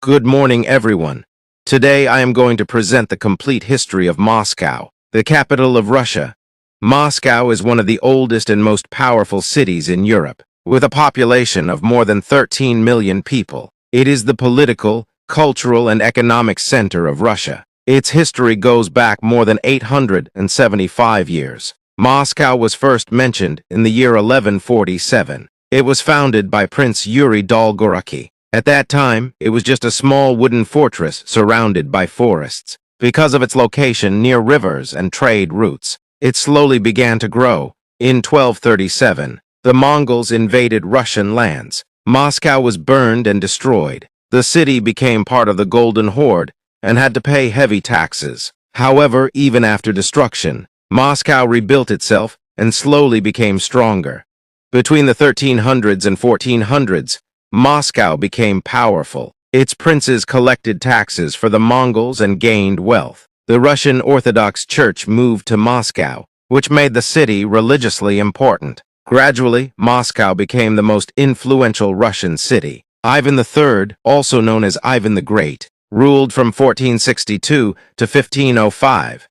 Good morning, everyone. Today I am going to present the complete history of Moscow, the capital of Russia. Moscow is one of the oldest and most powerful cities in Europe, with a population of more than 13 million people. It is the political, cultural, and economic center of Russia. Its history goes back more than 875 years. Moscow was first mentioned in the year 1147. It was founded by Prince Yuri Dolgoruki. At that time, it was just a small wooden fortress surrounded by forests. Because of its location near rivers and trade routes, it slowly began to grow. In 1237, the Mongols invaded Russian lands. Moscow was burned and destroyed. The city became part of the Golden Horde and had to pay heavy taxes. However, even after destruction, Moscow rebuilt itself and slowly became stronger. Between the 1300s and 1400s, Moscow became powerful. Its princes collected taxes for the Mongols and gained wealth. The Russian Orthodox Church moved to Moscow, which made the city religiously important. Gradually, Moscow became the most influential Russian city. Ivan III, also known as Ivan the Great, ruled from 1462 to 1505.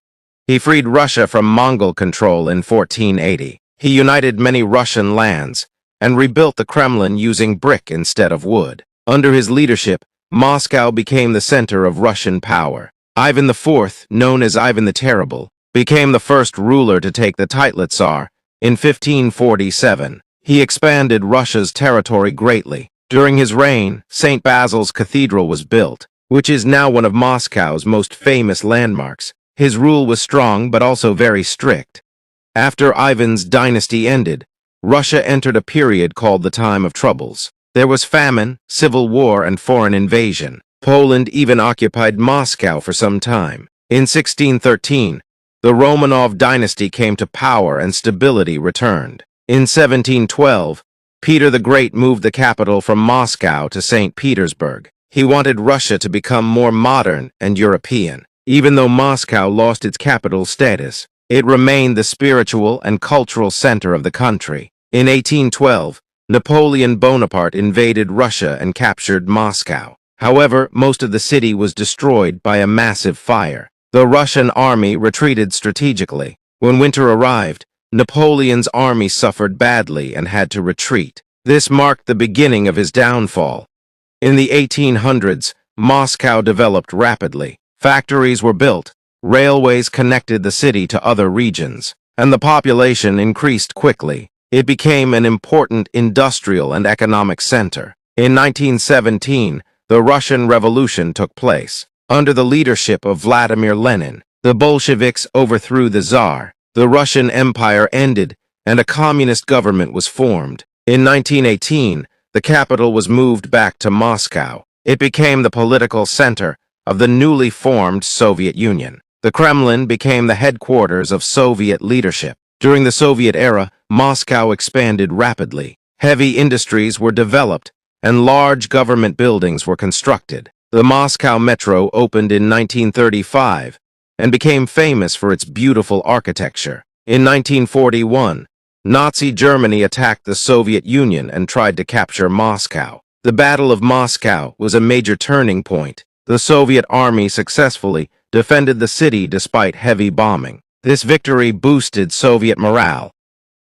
He freed Russia from Mongol control in 1480. He united many Russian lands and rebuilt the Kremlin using brick instead of wood. Under his leadership, Moscow became the center of Russian power. Ivan IV, known as Ivan the Terrible, became the first ruler to take the title Tsar in 1547. He expanded Russia's territory greatly. During his reign, St. Basil's Cathedral was built, which is now one of Moscow's most famous landmarks. His rule was strong but also very strict. After Ivan's dynasty ended, Russia entered a period called the Time of Troubles. There was famine, civil war, and foreign invasion. Poland even occupied Moscow for some time. In 1613, the Romanov dynasty came to power and stability returned. In 1712, Peter the Great moved the capital from Moscow to St. Petersburg. He wanted Russia to become more modern and European. Even though Moscow lost its capital status, it remained the spiritual and cultural center of the country. In 1812, Napoleon Bonaparte invaded Russia and captured Moscow. However, most of the city was destroyed by a massive fire. The Russian army retreated strategically. When winter arrived, Napoleon's army suffered badly and had to retreat. This marked the beginning of his downfall. In the 1800s, Moscow developed rapidly. Factories were built, railways connected the city to other regions, and the population increased quickly. It became an important industrial and economic center. In 1917, the Russian Revolution took place. Under the leadership of Vladimir Lenin, the Bolsheviks overthrew the Tsar. The Russian Empire ended, and a communist government was formed. In 1918, the capital was moved back to Moscow. It became the political center of the newly formed Soviet Union. The Kremlin became the headquarters of Soviet leadership. During the Soviet era, Moscow expanded rapidly. Heavy industries were developed, and large government buildings were constructed. The Moscow Metro opened in 1935 and became famous for its beautiful architecture. In 1941, Nazi Germany attacked the Soviet Union and tried to capture Moscow. The Battle of Moscow was a major turning point. The Soviet army successfully defended the city despite heavy bombing. This victory boosted Soviet morale.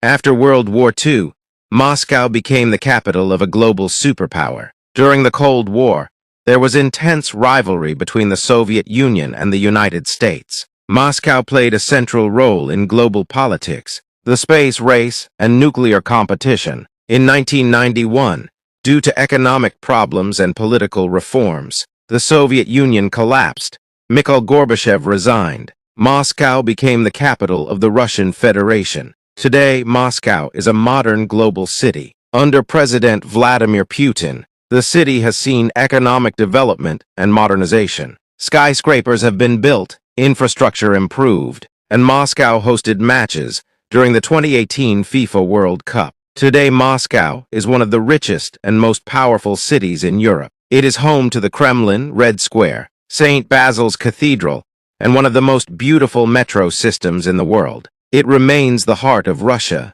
After World War II, Moscow became the capital of a global superpower. During the Cold War, there was intense rivalry between the Soviet Union and the United States. Moscow played a central role in global politics, the space race, and nuclear competition. In 1991, due to economic problems and political reforms, the Soviet Union collapsed. Mikhail Gorbachev resigned. Moscow became the capital of the Russian Federation. Today, Moscow is a modern global city. Under President Vladimir Putin, the city has seen economic development and modernization. Skyscrapers have been built, infrastructure improved, and Moscow hosted matches during the 2018 FIFA World Cup. Today, Moscow is one of the richest and most powerful cities in Europe. It is home to the Kremlin, Red Square, St. Basil's Cathedral, and one of the most beautiful metro systems in the world. It remains the heart of Russia.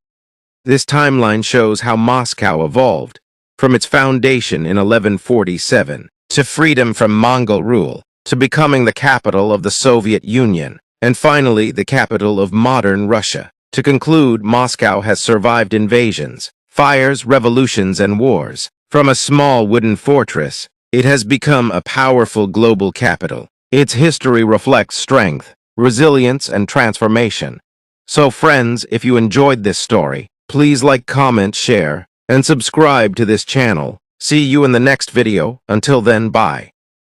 This timeline shows how Moscow evolved from its foundation in 1147 to freedom from Mongol rule, to becoming the capital of the Soviet Union, and finally the capital of modern Russia. To conclude, Moscow has survived invasions, fires, revolutions, and wars. From a small wooden fortress, it has become a powerful global capital. Its history reflects strength, resilience, and transformation. So friends, if you enjoyed this story, please like, comment, share, and subscribe to this channel. See you in the next video. Until then, bye.